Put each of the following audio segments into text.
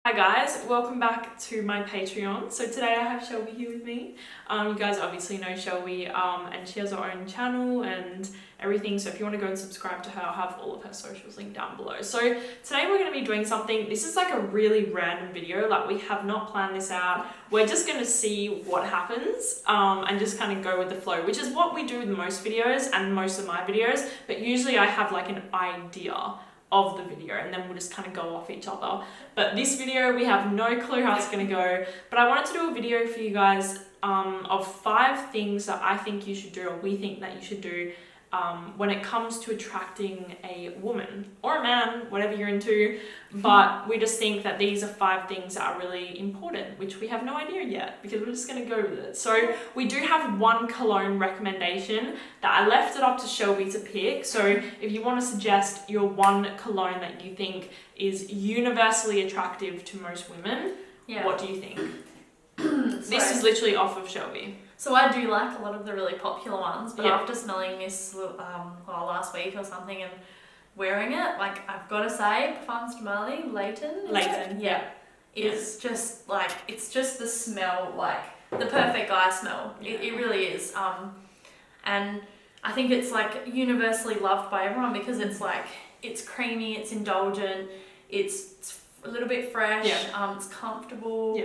Hi guys, welcome back to my Patreon. So today I have Shelby here with me. You guys obviously know Shelby and she has her own channel and everything, so if you want to go and subscribe to her, I'll have all of her socials linked down below. So today we're going to be doing something. This is like a really random video, like we have not planned this out. We're just going to see what happens and just kind of go with the flow, which is what we do with most videos and most of my videos, but usually I have like an idea of the video and then we'll just kind of go off each other. But this video, we have no clue how it's going to go, but I wanted to do a video for you guys of 5 things that I think you should do, or we think that you should do when it comes to attracting a woman or a man, whatever you're into. But we just think that these are 5 things that are really important, which we have no idea yet because we're just going to go with it. So we do have one cologne recommendation that I left it up to Shelby to pick. So if you want to suggest your one cologne that you think is universally attractive to most women, what do you think? This is literally off of Shelby. So I do like a lot of the really popular ones, but after smelling this last week or something and wearing it, like I've got to say, Parfums de Marly, Leighton, is just like, it's just the smell, like the perfect guy smell. It really is. And I think it's like universally loved by everyone because it's like, it's creamy, it's indulgent, it's a little bit fresh, it's comfortable.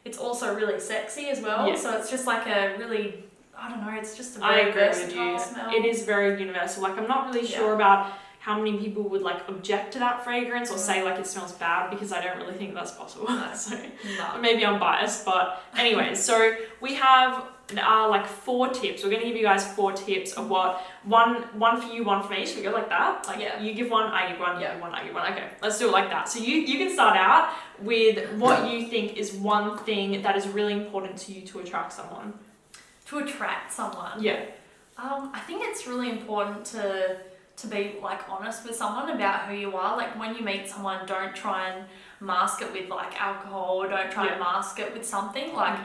It's also really sexy as well, so it's just like a really, I don't know, it's just a very versatile smell. It is very universal. Like I'm not really sure about how many people would like object to that fragrance or say like it smells bad, because I don't really think that's possible. So maybe I'm biased, but anyways, so we have like 4 tips. We're going to give you guys 4 tips of what, one for you, one for me. Should we go like that? Like you give one, I give one, you give one, I give one. Okay, let's do it like that. So you can start out with what you think is one thing that is really important to you to attract someone. To attract someone? Yeah. I think it's really important to be like honest with someone about who you are. Like when you meet someone, don't try and mask it with like alcohol, or don't try and mask it with something. Like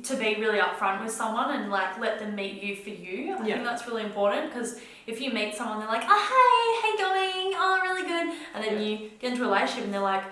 to be really upfront with someone and like let them meet you for you. I think that's really important, because if you meet someone, they're like, oh hey, how you going? Oh, really good. And then you get into a relationship and they're like,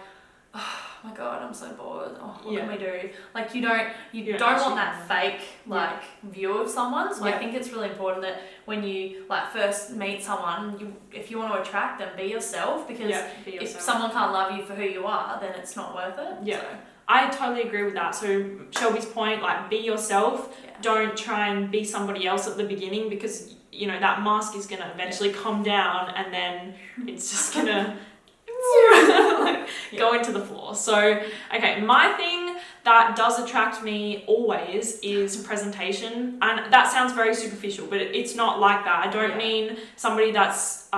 oh my god, I'm so bored. Oh, what can we do? Like you don't want that fake like view of someone. So I think it's really important that when you like first meet someone, if you want to attract them, be yourself, because if someone can't love you for who you are, then it's not worth it. Yeah. So I totally agree with that. So Shelby's point, like be yourself. Don't try and be somebody else at the beginning, because you know that mask is gonna eventually come down and then it's just gonna go into the floor. So okay, my thing that does attract me always is presentation, and that sounds very superficial, but it's not like that. I don't mean somebody that's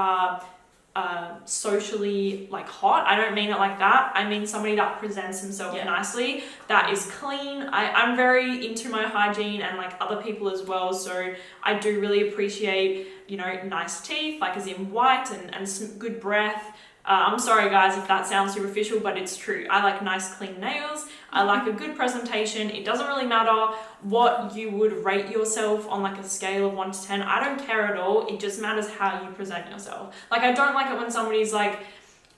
socially like hot. I don't mean it like that. I mean somebody that presents himself nicely, that is clean. I'm very into my hygiene and like other people as well, so I do really appreciate, you know, nice teeth, like as in white and some good breath. I'm sorry guys if that sounds superficial, but it's true. I like nice clean nails. I like a good presentation. It doesn't really matter what you would rate yourself on like a scale of 1 to 10. I don't care at all. It just matters how you present yourself. Like I don't like it when somebody's like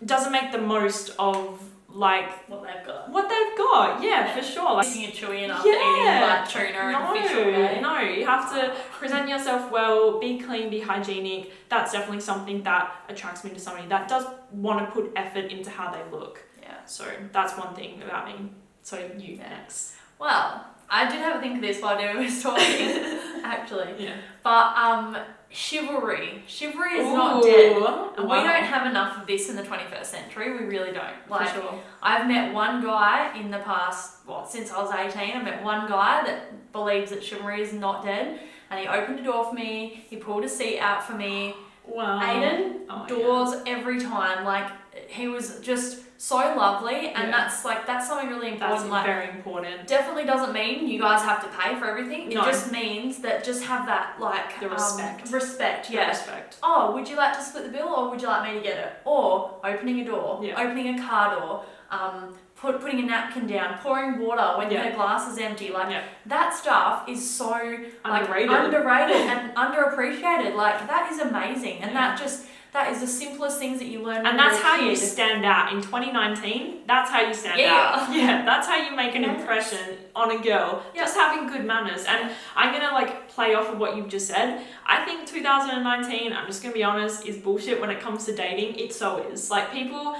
doesn't make the most of like what they've got. For sure. Like eating a chewy enough eating like tuna and fish all day. No, you have to present yourself well, be clean, be hygienic. That's definitely something that attracts me to somebody that does want to put effort into how they look. So that's one thing about me. So you next. Well, I did have a think of this while Debbie was talking, actually. But chivalry. Chivalry is not dead. And we don't have enough of this in the 21st century. We really don't. Like, for sure. I've met one guy in the past, since I was 18, I met one guy that believes that chivalry is not dead. And he opened a door for me. He pulled a seat out for me. Wow. Aiden, doors every time. Like, he was just so lovely, and that's something really important. That's like, very important. Definitely doesn't mean you guys have to pay for everything. It just means that just have that like the respect. Respect. Oh, would you like to split the bill, or would you like me to get it? Or opening a door, opening a car door, putting a napkin down, pouring water when the glass is empty. Like that stuff is so like underrated and underappreciated. Like that is amazing, and That is the simplest things that you learn. And that's how you stand out. In 2019, that's how you stand out. Yeah, that's how you make an impression on a girl. Yeah. Just having good manners. And I'm gonna like play off of what you've just said. I think 2019, I'm just gonna be honest, is bullshit when it comes to dating. It so is. Like people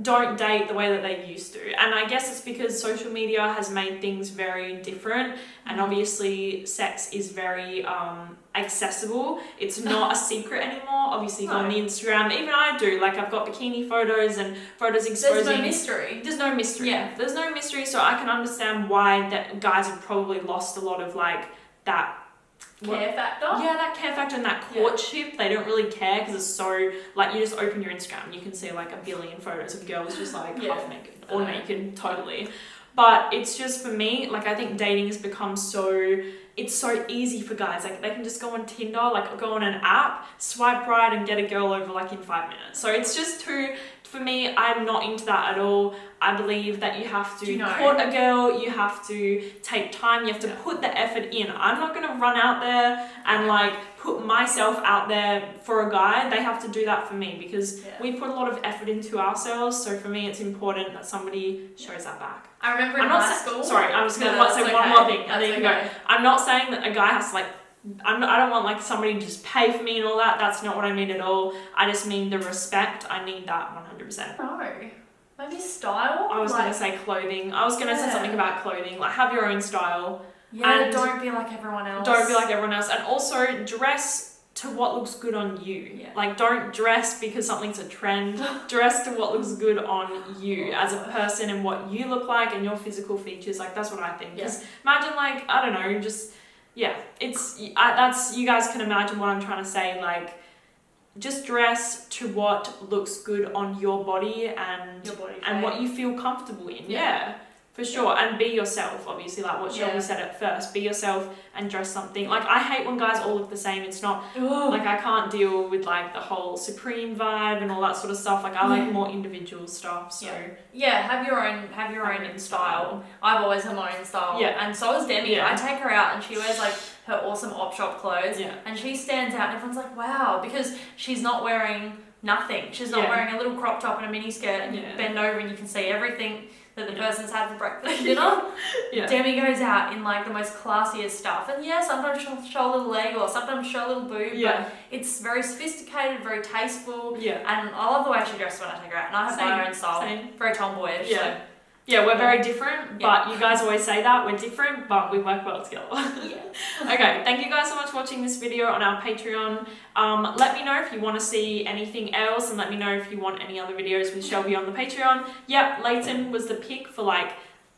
don't date the way that they used to. And I guess it's because social media has made things very different. And obviously sex is very accessible. It's not a secret anymore. Obviously you go on the Instagram, even I do, like I've got bikini photos and photos exposing. There's no mystery. There's no mystery. There's no mystery, so I can understand why that guys have probably lost a lot of like that care factor? Yeah, that care factor and that courtship. They don't really care because it's so, like, you just open your Instagram and you can see like a billion photos of girls just like half naked or naked, totally. But it's just, for me, like, I think dating has become so, it's so easy for guys. Like, they can just go on Tinder, like go on an app, swipe right and get a girl over like in 5 minutes. So it's just too, for me, I'm not into that at all. I believe that you have to court a girl, you have to take time, you have to put the effort in. I'm not going to run out there and like put myself out there for a guy. They have to do that for me because we put a lot of effort into ourselves. So for me, it's important that somebody shows that back. I remember in high school. Sorry, I'm just going to say one more thing and then you can go. I'm not saying that a guy has to like, I don't want like somebody to just pay for me and all that. That's not what I mean at all. I just mean the respect. I need that 100%. No. Maybe style? I was going to say clothing. I was going to say something about clothing. Like, have your own style. Yeah, and don't be like everyone else. Don't be like everyone else. And also, dress to what looks good on you. Yeah. Like, don't dress because something's a trend. Dress to what looks good on you as a person and what you look like and your physical features. Like, that's what I think. Because imagine, like, I don't know, just... Yeah, that's, you guys can imagine what I'm trying to say, like, just dress to what looks good on your body and what you feel comfortable in. Yeah, for sure. And be yourself, obviously, like what Shelby said at first. Be yourself and dress something. Like, I hate when guys all look the same. It's not, like, I can't deal with, like, the whole Supreme vibe and all that sort of stuff. Like, I like more individual stuff, so... Yeah, have your own style. I've always had my own style. Yeah. And so is Demi. I take her out and she wears, like, her awesome op shop clothes. Yeah. And she stands out and everyone's like, wow, because she's not wearing nothing. She's not wearing a little crop top and a mini skirt and you bend over and you can see everything that the person's had for breakfast and dinner. Demi goes out in like the most classiest stuff, and sometimes she'll show a little leg or sometimes show a little boob, but it's very sophisticated, very tasteful, and I love the way she dresses when I take her out, and I have my own style, very tomboyish. Yeah, we're very different, but you guys always say that. We're different, but we work well together. Okay, thank you guys so much for watching this video on our Patreon. Let me know if you want to see anything else, and let me know if you want any other videos with Shelby on the Patreon. Yep, Leighton was the pick for like,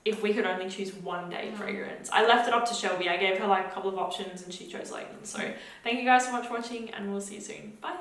if we could only choose one day fragrance. I left it up to Shelby. I gave her like a couple of options and she chose Leighton. So thank you guys so much for watching and we'll see you soon. Bye.